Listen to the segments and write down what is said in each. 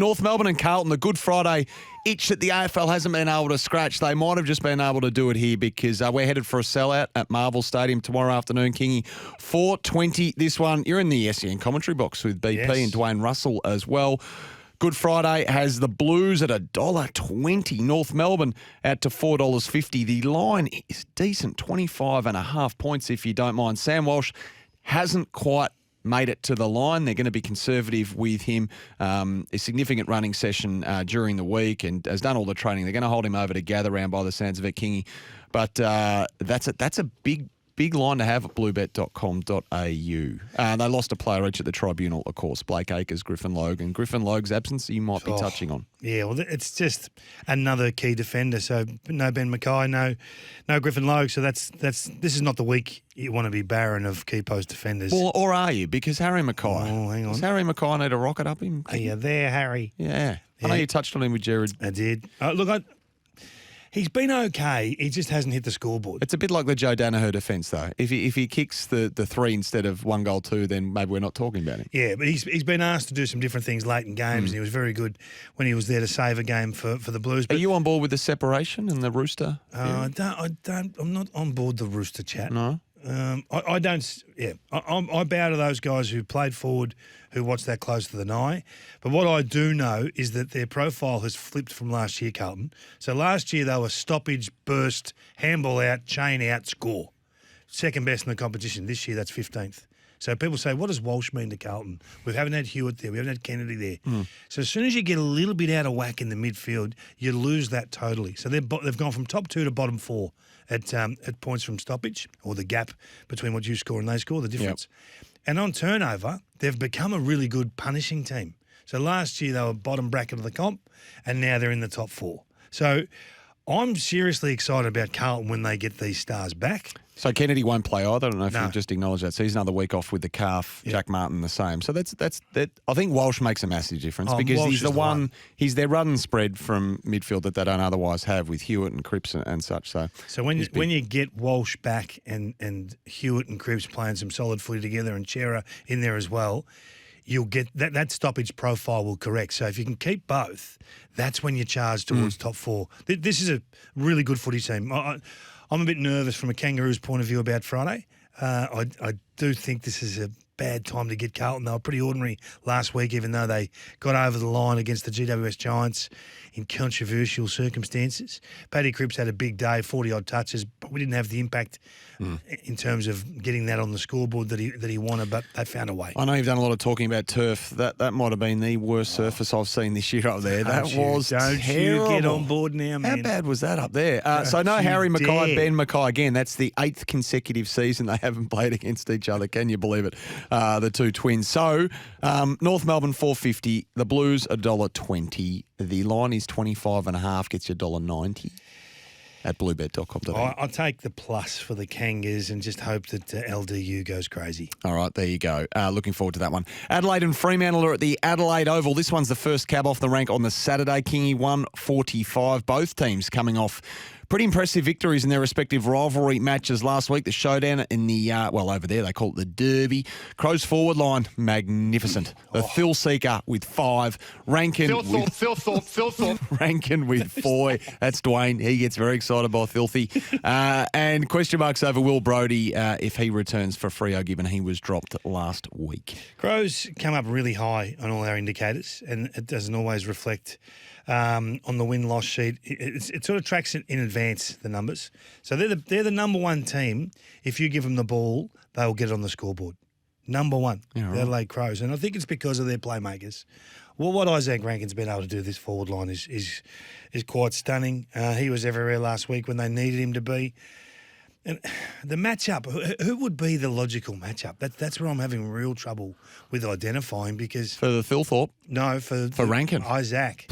North Melbourne and Carlton, the Good Friday itch that the AFL hasn't been able to scratch. They might have just been able to do it here because we're headed for a sellout at Marvel Stadium tomorrow afternoon, Kingy. 4:20. This one, you're in the SEN commentary box with BP and Dwayne Russell as well. Good Friday has the Blues at $1.20. North Melbourne out to $4.50. The line is decent, 25.5 points if you don't mind. Sam Walsh hasn't quite made it to the line. They're going to be conservative with him. A significant running session during the week and has done all the training. They're going to hold him over to gather round by the sounds of it, Kingy. But that's a big line to have at bluebet.com.au. They lost a player each at the tribunal, of course. Blake Acres, Griffin Logan. Griffin Logan's absence you might be touching on. Yeah, well, it's just another key defender. So no Ben Mackay, no Griffin Logan. So this is not the week you want to be barren of key post defenders. Well, or are you? Because Harry Mackay. Oh, hang on. Does Harry Mackay need a rocket up him? Are you there, Harry? Yeah. I know you touched on him with Jared. I did. Look, he's been okay. He just hasn't hit the scoreboard. It's a bit like the Joe Danaher defence, though. If he kicks the 3 instead of 1 goal 2, then maybe we're not talking about him. Yeah, but he's been asked to do some different things late in games, and he was very good when he was there to save a game for the Blues. But are you on board with the separation and the rooster? I'm not on board the rooster chat. No. I don't. Yeah, I bow to those guys who played forward, who watched that close to the eye. But what I do know is that their profile has flipped from last year, Carlton. So last year they were stoppage, burst, handball out, chain out, score. Second best in the competition. This year that's 15th. So people say, what does Walsh mean to Carlton? We haven't had Hewitt there. We haven't had Kennedy there. So as soon as you get a little bit out of whack in the midfield, you lose that totally. So they've gone from top 2 to bottom 4 at points from stoppage, or the gap between what you score and they score, the difference. Yep. And on turnover, they've become a really good punishing team. So last year they were bottom bracket of the comp, and now they're in the top 4. So I'm seriously excited about Carlton when they get these stars back. So Kennedy won't play either. I don't know if you just acknowledge that. So he's another week off with the calf. Jack Martin the same. So that's I think Walsh makes a massive difference because Walsh he's the one. He's their run and spread from midfield that they don't otherwise have with Hewitt and Cripps and such. So when you get Walsh back and Hewitt and Cripps playing some solid footy together and Chera in there as well, you'll get that stoppage profile will correct. So if you can keep both, that's when you charge towards top 4. This is a really good footy team. I'm a bit nervous from a Kangaroos point of view about Friday. I do think this is a bad time to get Carlton. They were pretty ordinary last week, even though they got over the line against the GWS Giants in controversial circumstances. Paddy Cripps had a big day, 40-odd touches, but we didn't have the impact in terms of getting that on the scoreboard that he wanted, but they found a way. I know you've done a lot of talking about turf. That might have been the worst surface I've seen this year up there. Don't you get on board now, man. How bad was that up there? So no Harry Mackay, Ben Mackay again. That's the 8th consecutive season they haven't played against each other. Can you believe it? The two twins. So North Melbourne $4.50, the Blues $1.20. The line is 25.5, gets you $1.90 at bluebet.com.au. I'll take the plus for the Kangas and just hope that LDU goes crazy. All right, there you go. Looking forward to that one. Adelaide and Fremantle are at the Adelaide Oval. This one's the first cab off the rank on the Saturday. Kingy 145. Both teams coming off pretty impressive victories in their respective rivalry matches last week. The showdown in the, over there they call it the Derby. Crows forward line, magnificent. The Thil Seeker with 5. Rankin Rankin with 4. That's Dwayne. He gets very excited by Filthy. And question marks over Will Brodie if he returns for Freo, given he was dropped last week. Crows come up really high on all our indicators, and it doesn't always reflect on the win-loss sheet. It sort of tracks it in advance, the numbers. So they're the number 1 team. If you give them the ball, they'll get it on the scoreboard. Number 1, the Adelaide Crows. And I think it's because of their playmakers. Well, what Isaac Rankin's been able to do this forward line is quite stunning. He was everywhere last week when they needed him to be. And the matchup, who would be the logical matchup? That's where I'm having real trouble with identifying because... For the Thilthorpe? No, for Rankin. Isaac.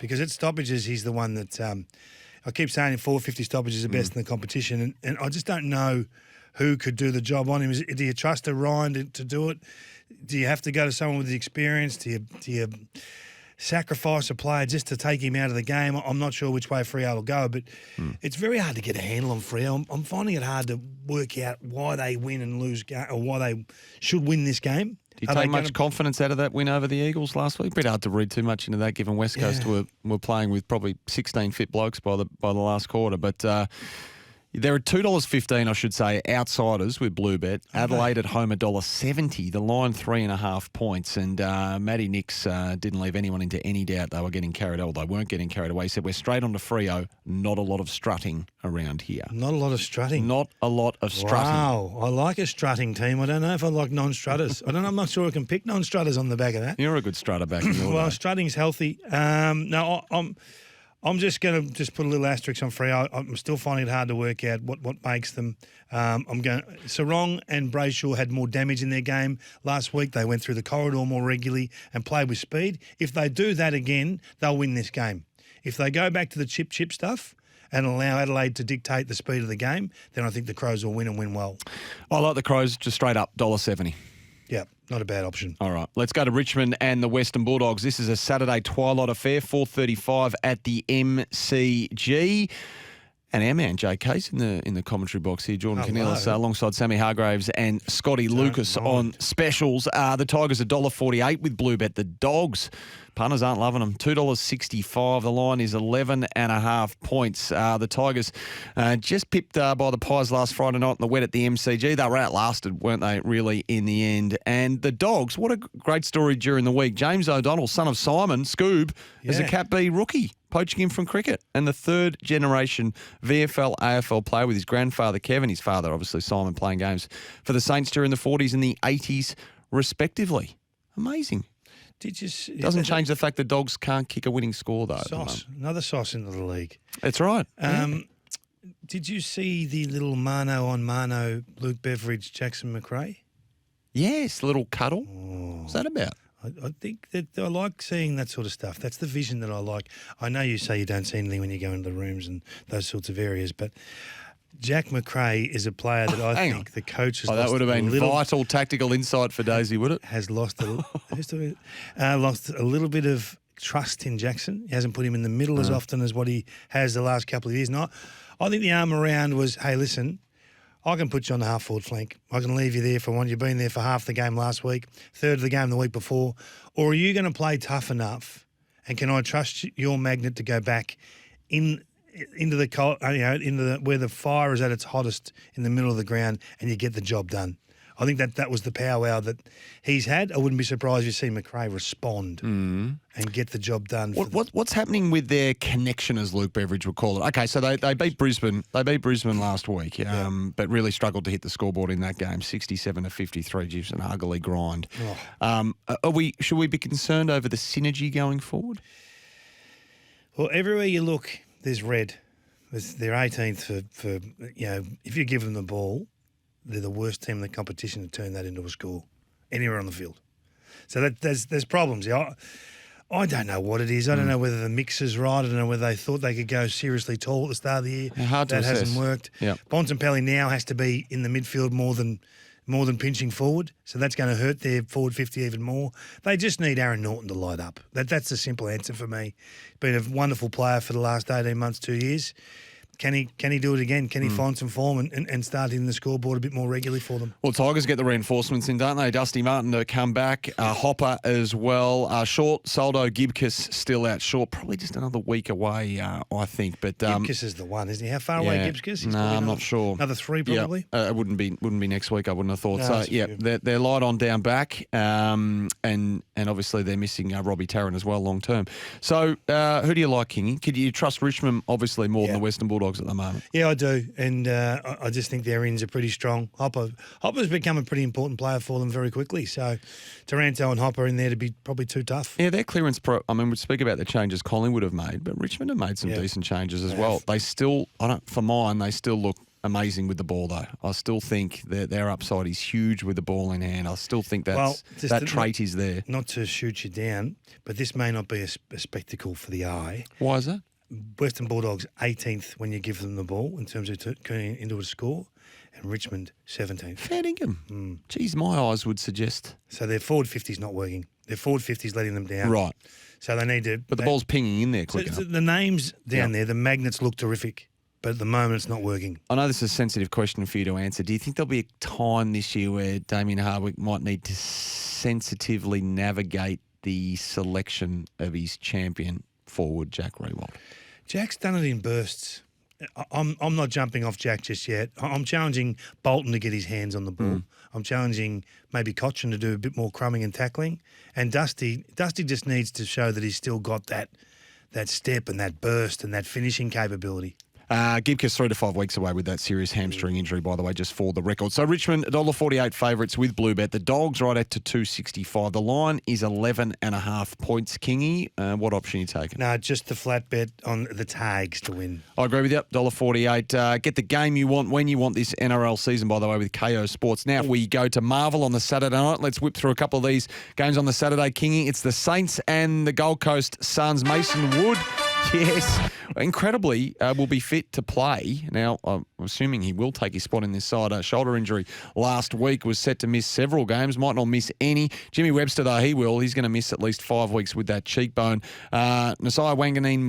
Because at stoppages, he's the one that... I keep saying 450 stoppages is the best in the competition, and I just don't know who could do the job on him. Do you trust a Ryan to do it? Do you have to go to someone with the experience? Do you sacrifice a player just to take him out of the game. I'm not sure which way Freo will go, but it's very hard to get a handle on Freo. I'm finding it hard to work out why they win and lose, or why they should win this game. Do you take much confidence out of that win over the Eagles last week? Bit hard to read too much into that, given West Coast were playing with probably 16 fit blokes by the last quarter. But there are $2.15, I should say, outsiders with Bluebet. Adelaide at home $1.70. The line 3.5 points. And Matty Nix didn't leave anyone into any doubt they were getting carried away. They weren't getting carried away. He said, we're straight on to Freo. Not a lot of strutting around here. Not a lot of strutting. Not a lot of strutting. Wow, I like a strutting team. I don't know if I like non-strutters. I'm not sure I can pick non-strutters on the back of that. You're a good strutter back in your Well, day. strutting's healthy. No, I'm just going to put a little asterisk on Freo. I'm still finding it hard to work out what makes them. Sarong and Brayshaw had more damage in their game last week. They went through the corridor more regularly and played with speed. If they do that again, they'll win this game. If they go back to the chip stuff and allow Adelaide to dictate the speed of the game, then I think the Crows will win and win well. I like the Crows just straight up $1.70. Yeah, not a bad option. All right, let's go to Richmond and the Western Bulldogs. This is a Saturday twilight affair, 4:35 at the MCG. And our man Jay Case in the commentary box here, Jordan Canellis, alongside Sammy Hargraves and Scotty Lucas on specials. The Tigers $1.48 with Bluebet. The Dogs, punters aren't loving them, $2.65. The line is 11.5 points. The Tigers just pipped by the Pies last Friday night in the wet at the MCG. They were outlasted, weren't they, really, in the end? And the Dogs, what a great story during the week. James O'Donnell, son of Simon, Scoob, is a Cat B rookie, poaching him from cricket, and the third generation VFL, AFL player with his grandfather Kevin, his father obviously Simon, playing games for the Saints during the 40s and the 80s respectively. Amazing. Doesn't change the fact that Dogs can't kick a winning score though. Another sauce into the league. That's right. Did you see the little mano on mano Luke Beveridge, Jackson McRae? Yes, little cuddle. What's that about? I think that I like seeing that sort of stuff. That's the vision that I like. I know you say you don't see anything when you go into the rooms and those sorts of areas, but Jack McRae is a player that I think the coach has lost. That would have been vital tactical insight for Daisy, would it? Has lost lost a little bit of trust in Jackson. He hasn't put him in the middle as often as what he has the last couple of years. And I think the arm around was, hey, listen, I can put you on the half-forward flank. I can leave you there for one. You've been there for half the game last week, third of the game the week before. Or are you going to play tough enough? And can I trust your magnet to go back into the where the fire is at its hottest in the middle of the ground, and you get the job done? I think that was the powwow that he's had. I wouldn't be surprised if you see McRae respond and get the job done. What's happening with their connection, as Luke Beveridge would call it? Okay, so they beat Brisbane. They beat Brisbane last week, but really struggled to hit the scoreboard in that game, 67-53, just an ugly grind. Should we be concerned over the synergy going forward? Well, everywhere you look, there's red. They're 18th for if you give them the ball, they're the worst team in the competition to turn that into a score anywhere on the field. So there's problems. I don't know what it is. I don't know whether the mix is right. I don't know whether they thought they could go seriously tall at the start of the year. Hard to assess. Hasn't worked. Yep. Bontempelli now has to be in the midfield more than pinching forward. So that's going to hurt their forward 50 even more. They just need Aaron Norton to light up. That's the simple answer for me. Been a wonderful player for the last 18 months, 2 years. Can he do it again? Can he find some form and start hitting the scoreboard a bit more regularly for them? Well, Tigers get the reinforcements in, don't they? Dusty Martin to come back, Hopper as well. Short, Soldo, Gibcus still out short. Probably just another week away, I think. But Gibcus is the one, isn't he? How far away Gibcus? No, I'm not sure. Another 3 probably? Yeah, it wouldn't be next week, I wouldn't have thought. No, they're light on down back, and obviously they're missing Robbie Tarrant as well long term. So who do you like, Kingy? Could you trust Richmond obviously more than the Western Bulldogs at the moment? Yeah, I do, and I just think their ends are pretty strong. Hopper's become a pretty important player for them very quickly, so Taranto and Hopper in there to be probably too tough. Yeah, their clearance we speak about the changes Collingwood have made, but Richmond have made some decent changes as well. They still, they still look amazing with the ball though. I still think that their upside is huge with the ball in hand. I still think that trait is there. Not to shoot you down, but this may not be a spectacle for the eye. Why is that? Western Bulldogs 18th when you give them the ball in terms of turning into a score, and Richmond 17th. Fair dinkum. Geez, my eyes would suggest. So their forward 50 is not working. Their forward 50's letting them down. Right. So they need to. But the ball's pinging in there quick enough. The names down there, the magnets look terrific, but at the moment it's not working. I know this is a sensitive question for you to answer. Do you think there'll be a time this year where Damien Hardwick might need to sensitively navigate the selection of his champion forward, Jack Rewald? Jack's done it in bursts. I'm not jumping off Jack just yet. I'm challenging Bolton to get his hands on the ball. I'm challenging maybe Cochrane to do a bit more crumbing and tackling. And Dusty just needs to show that he's still got that step and that burst and that finishing capability. Gibca's 3 to 5 weeks away with that serious hamstring injury, by the way, just for the record. So Richmond, $1.48 favourites with Bluebet. The Dogs right at to $2.65. The line is 11.5 points. Kingy, what option are you taking? No, just the flat bet on the tags to win. I agree with you. $1.48. Get the game you want when you want this NRL season, by the way, with KO Sports. Now we go to Marvel on the Saturday night. Let's whip through a couple of these games on the Saturday, Kingy. It's the Saints and the Gold Coast Suns. Mason Wood, yes, incredibly, will be fit to play. Now, I'm assuming he will take his spot in this side. A shoulder injury last week, was set to miss several games, might not miss any. Jimmy Webster, though, he will. He's going to miss at least 5 weeks with that cheekbone. Nasiah Wanganeen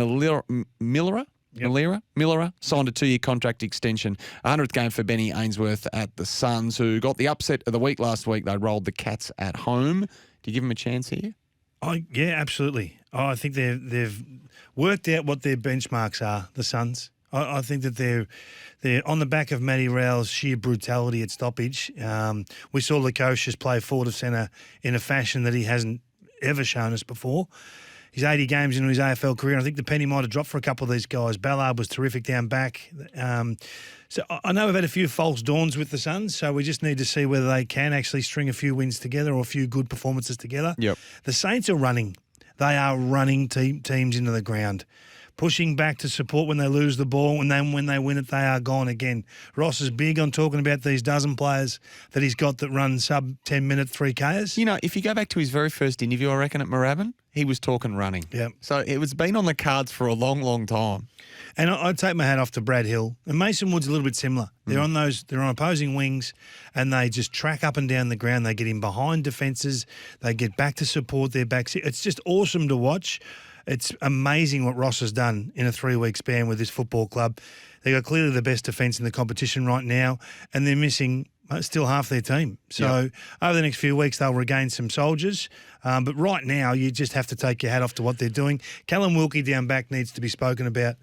Millera signed a 2-year contract extension. 100th game for Benny Ainsworth at the Suns, who got the upset of the week last week. They rolled the Cats at home. Do you give him a chance here? Yeah, absolutely. I think they've worked out what their benchmarks are, the Suns. I think that they're on the back of Matty Rao's sheer brutality at stoppage. We saw Lukosius play forward of centre in a fashion that he hasn't ever shown us before. He's 80 games into his AFL career, and I think the penny might have dropped for a couple of these guys. Ballard was terrific down back. So I know we've had a few false dawns with the Suns, so we just need to see whether they can actually string a few wins together or a few good performances together. Yep. The Saints are running. They are running teams into the ground, pushing back to support when they lose the ball, and then when they win it, they are gone again. Ross is big on talking about these dozen players that he's got that run sub 10-minute 3Ks. You know, if you go back to his very first interview, I reckon, at Moorabbin, he was talking running. Yep. So it was been on the cards for a long, long time. And I'd take my hat off to Brad Hill. And Mason Wood's a little bit similar. They're on opposing wings, and they just track up and down the ground. They get in behind defences. They get back to support their backs. It's just awesome to watch. It's amazing what Ross has done in a 3-week span with this football club. They've got clearly the best defence in the competition right now, and they're missing still half their team. So over the next few weeks, they'll regain some soldiers. But right now, you just have to take your hat off to what they're doing. Callum Wilkie down back needs to be spoken about.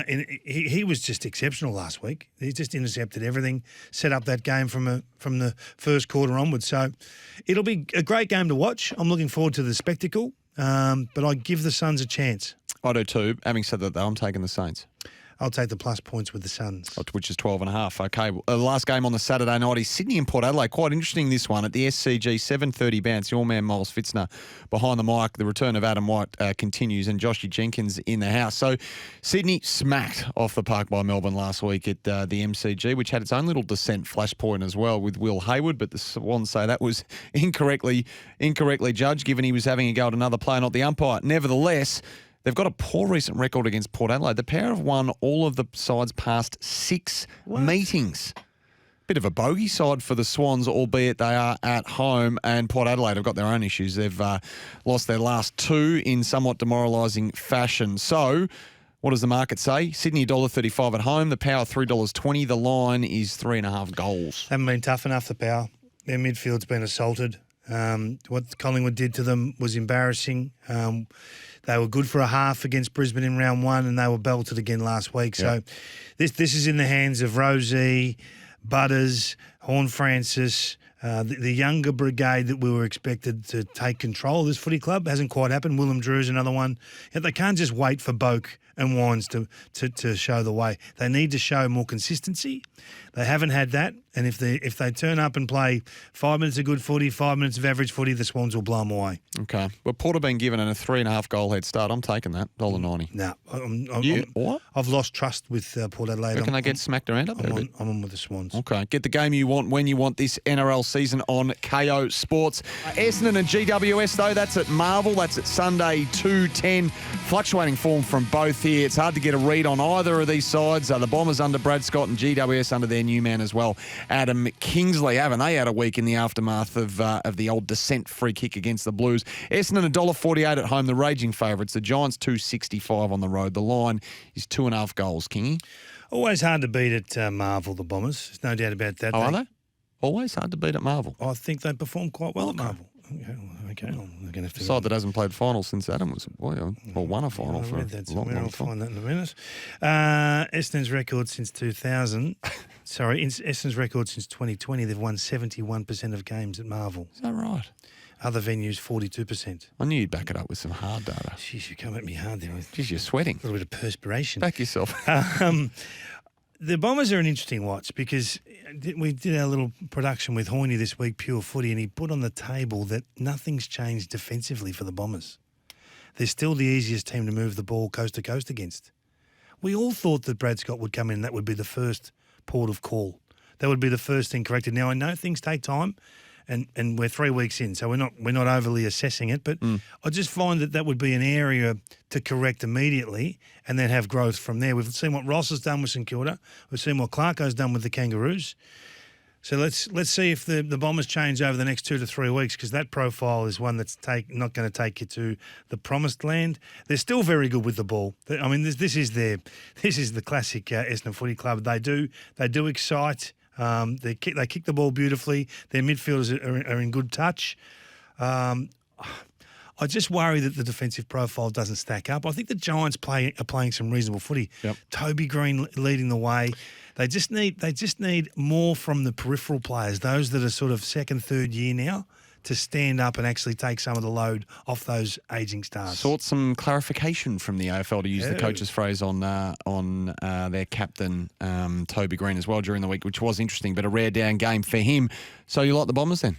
He was just exceptional last week. He just intercepted everything, set up that game from the first quarter onwards. So it'll be a great game to watch. I'm looking forward to the spectacle, but I give the Suns a chance. I do too. Having said that, though, I'm taking the Saints. I'll take the plus points with the Suns. Which is 12.5. Okay, the last game on the Saturday night is Sydney and Port Adelaide. Quite interesting, this one at the SCG, 7:30 bounce. Your man Miles Fitzner behind the mic. The return of Adam White continues, and Joshy Jenkins in the house. So Sydney smacked off the park by Melbourne last week at the MCG, which had its own little descent flashpoint as well with Will Hayward, but the Swans say that was incorrectly judged, given he was having a go at another player, not the umpire. Nevertheless, they've got a poor recent record against Port Adelaide. The pair have won all of the sides past 6 meetings. Bit of a bogey side for the Swans, albeit they are at home, and Port Adelaide have got their own issues. They've lost their last 2 in somewhat demoralising fashion. So what does the market say? Sydney $1.35 at home, the Power $3.20. The line is 3.5 goals. Haven't been tough enough, the Power. Their midfield's been assaulted. What Collingwood did to them was embarrassing. They were good for a half against Brisbane in round 1, and they were belted again last week. So this is in the hands of Rosie, Butters, Horne-Francis, the younger brigade that we were expected to take control of this footy club. Hasn't quite happened. Willem Drew's another one. Yet they can't just wait for Boak and Wines to show the way. They need to show more consistency. They haven't had that, and if they turn up and play 5 minutes of good footy, 5 minutes of average footy, the Swans will blow them away. Okay. Well, Port have been given a 3.5 goal head start. I'm taking that, $1.90. No, What? I've lost trust with Port Adelaide. Reckon they get smacked around up there a bit? I'm on with the Swans. Okay. Get the game you want when you want this NRL season on KO Sports. Essendon and GWS, though, that's at Marvel. That's at Sunday, 2:10. Fluctuating form from both here. It's hard to get a read on either of these sides. The Bombers under Brad Scott and GWS under their new man as well, Adam Kingsley. Haven't they had a week in the aftermath of the old descent free kick against the Blues? Essendon $1.48 at home, the raging favourites. The Giants $2.65 on the road. The line is 2.5 goals, Kingy. Always hard to beat at Marvel, the Bombers. There's no doubt about that. Oh, are they? Always hard to beat at Marvel. I think they perform quite well at Marvel. Okay. I'm going to have to. Side that hasn't played finals since Adam was a boy, or won a final for a long I'll time. find that in a minute. Essendon's record since 2000. Essendon's record since 2020. They've won 71% of games at Marvel. Is that right? Other venues, 42%. I knew you'd back it up with some hard data. Jeez, you come at me hard there. Jeez, you're sweating. A little bit of perspiration. Back yourself. The Bombers are an interesting watch because we did our little production with Horney this week, Pure Footy, and he put on the table that nothing's changed defensively for the Bombers. They're still the easiest team to move the ball coast to coast against. We all thought that Brad Scott would come in and that would be the first port of call. That would be the first thing corrected. Now, I know things take time, and we're 3 weeks in, so we're not overly assessing it, but I just find that would be an area to correct immediately and then have growth from there. We've seen what Ross has done with St Kilda. We've seen what Clarko's done with the Kangaroos. So let's see if the Bombers change over the next 2 to 3 weeks, because that profile is one that's not going to take you to the promised land. They're still very good with the ball. I mean, this is the classic Essendon Footy Club. They do excite. They kick the ball beautifully. Their midfielders are in good touch. I just worry that the defensive profile doesn't stack up. I think the Giants are playing some reasonable footy. Yep. Toby Green leading the way. They just need more from the peripheral players, those that are sort of second, third year now, to stand up and actually take some of the load off those ageing stars. Sought some clarification from the AFL, to use the coach's phrase, on their captain, Toby Green, as well during the week, which was interesting, but a rare down game for him. So you like the Bombers then?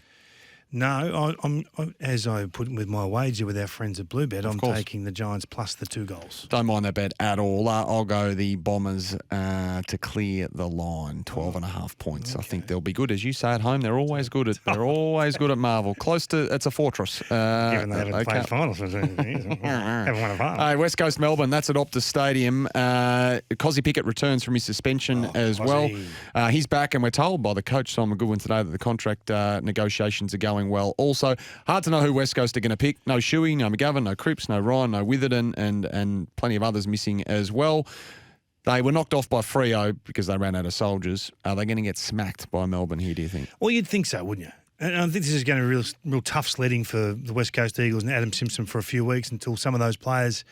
No, I'm as I put with my wager with our friends at Bluebet, I'm taking the Giants plus the 2 goals. Don't mind that bet at all. I'll go the Bombers to clear the line, 12.5 points. Okay. I think they'll be good, as you say, at home. They're always good at Marvel. Close to, it's a fortress. Given they haven't played finals, haven't won a final. West Coast Melbourne, that's at Optus Stadium. Cozzy Pickett returns from his suspension as well. He's back, and we're told by the coach Simon Goodwin today that the contract negotiations are going well. Also, hard to know who West Coast are going to pick. No Shuey, no McGovern, no Cripps, no Ryan, no Witherden, and plenty of others missing as well. They were knocked off by Freo because they ran out of soldiers. Are they going to get smacked by Melbourne here, do you think? Well, you'd think so, wouldn't you? And I think this is going to be real tough sledding for the West Coast Eagles and Adam Simpson for a few weeks until some of those players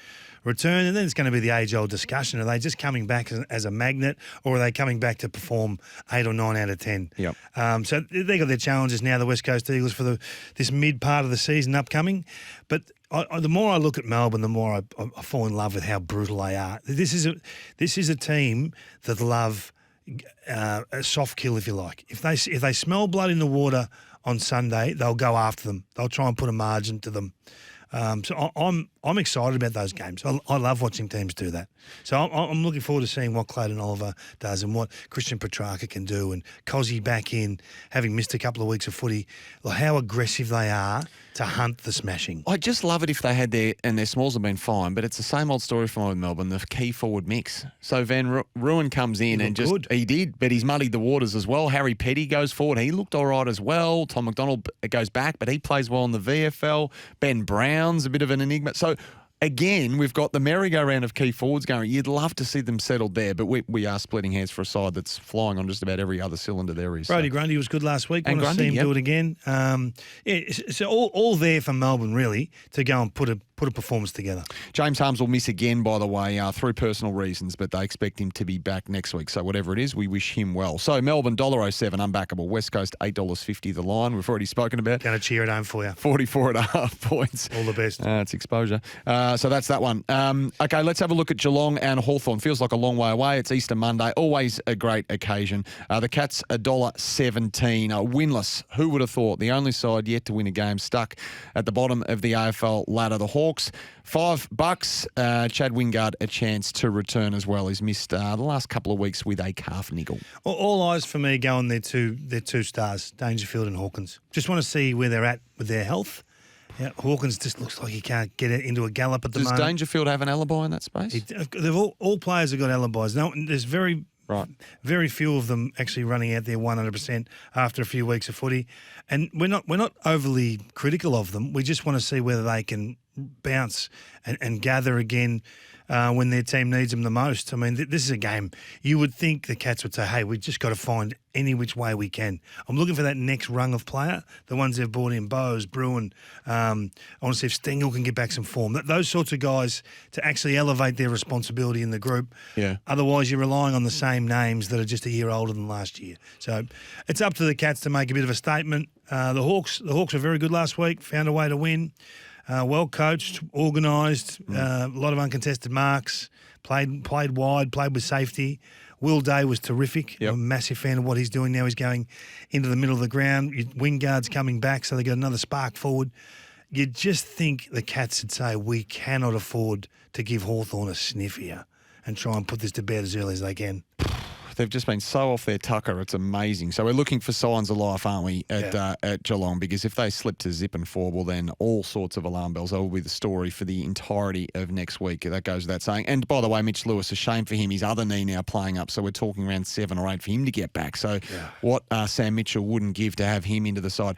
return. And then it's going to be the age-old discussion. Are they just coming back as a magnet, or are they coming back to perform 8 or 9 out of 10? Yep. So they've got their challenges now, the West Coast Eagles, for this mid part of the season upcoming. But the more I look at Melbourne, the more I fall in love with how brutal they are. This is a team that love a soft kill, if you like. If they smell blood in the water on Sunday, they'll go after them. They'll try and put a margin to them. So I'm excited about those games. I love watching teams do that. So I'm looking forward to seeing what Clayton Oliver does and what Christian Petrarca can do, and Cozzy back in, having missed a couple of weeks of footy, how aggressive they are to hunt the smashing. I just love it if they had their smalls have been fine, but it's the same old story from Melbourne, the key forward mix. So Van Ruin comes in and he did, but he's muddied the waters as well. Harry Petty goes forward. He looked all right as well. Tom McDonald goes back, but he plays well in the VFL. Ben Brown's a bit of an enigma. So again, we've got the merry-go-round of key forwards going. You'd love to see them settled there, but we are splitting hairs for a side that's flying on just about every other cylinder there is. Brody Grundy was good last week. Want to see him do it again. So all there for Melbourne, really, to go and put a performance together. James Harmes will miss again, by the way, through personal reasons, but they expect him to be back next week. So whatever it is, we wish him well. So Melbourne, $1.07, unbackable. West Coast, $8.50 the line. We've already spoken about. Going to cheer it home for you. 44.5 points. All the best. It's exposure. So that's that one. Okay, let's have a look at Geelong and Hawthorn. Feels like a long way away. It's Easter Monday. Always a great occasion. The Cats $1.17. Winless. Who would have thought? The only side yet to win a game stuck at the bottom of the AFL ladder. The Hawks, $5. Chad Wingard a chance to return as well. He's missed the last couple of weeks with a calf niggle. All eyes for me go on their two stars, Dangerfield and Hawkins. Just want to see where they're at with their health. Yeah, Hawkins just looks like he can't get it into a gallop at the moment. Does Dangerfield have an alibi in that space? They've all players have got alibis. No, there's very few of them actually running out there 100% after a few weeks of footy, and we're not overly critical of them. We just want to see whether they can bounce and gather again when their team needs them the most. I mean, this is a game you would think the Cats would say, hey, we've just got to find any which way we can. I'm looking for that next rung of player, the ones they've brought in, Bowes, Bruin. I want to see if Stengel can get back some form. Those sorts of guys to actually elevate their responsibility in the group. Yeah. Otherwise, you're relying on the same names that are just a year older than last year. So it's up to the Cats to make a bit of a statement. The Hawks were very good last week, found a way to win. Well coached, organised, a lot of uncontested marks, played wide, played with safety. Will Day was terrific. Yep. I'm a massive fan of what he's doing now. He's going into the middle of the ground. Wingard's coming back, so they got another spark forward. You just think the Cats would say, we cannot afford to give Hawthorn a sniff here and try and put this to bed as early as they can. They've just been so off their tucker. It's amazing. So we're looking for signs of life, aren't we, at Geelong? Because if they slip to zip and 4, well, then all sorts of alarm bells. That will be the story for the entirety of next week. That goes without saying. And by the way, Mitch Lewis, a shame for him. His other knee now playing up. So we're talking around 7 or 8 for him to get back. So what Sam Mitchell wouldn't give to have him into the side.